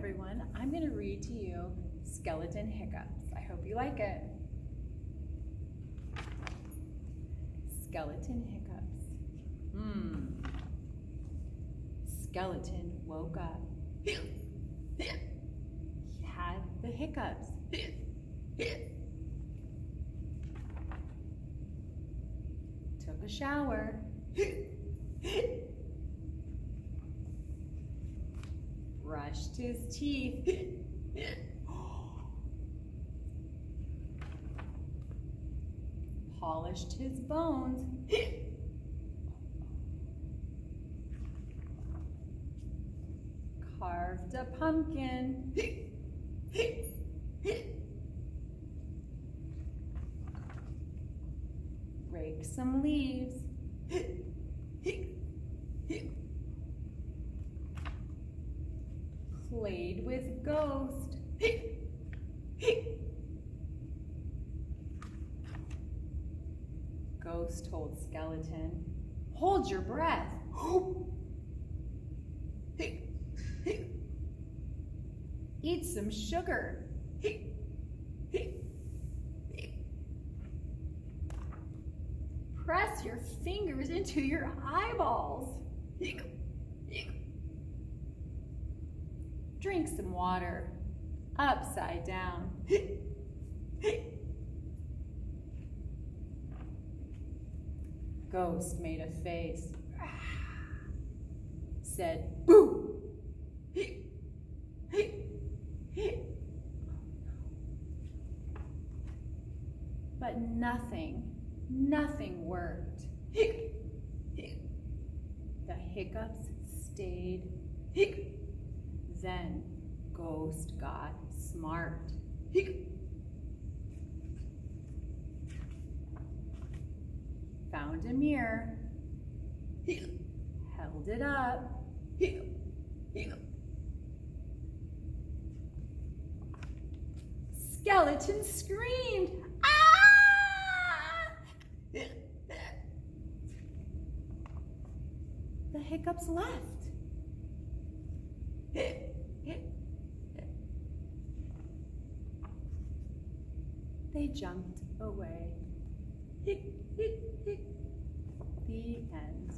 everyone. I'm going to read to you Skeleton Hiccups. I hope you like it. Skeleton Hiccups. Skeleton woke up. He had the hiccups. Took a shower. Brushed his teeth. Polished his bones. Carved a pumpkin. Raked some leaves. Played with ghost. Ghost told Skeleton, "Hold your breath." Eat some sugar. Press your fingers into your eyeballs. Drink some water, upside down. Ghost made a face, said, "Boo!" But nothing worked. The hiccups stayed. Then Ghost got smart. Found a mirror. Held it up. Skeleton screamed, "Ah!" The hiccups left. They jumped away. The end.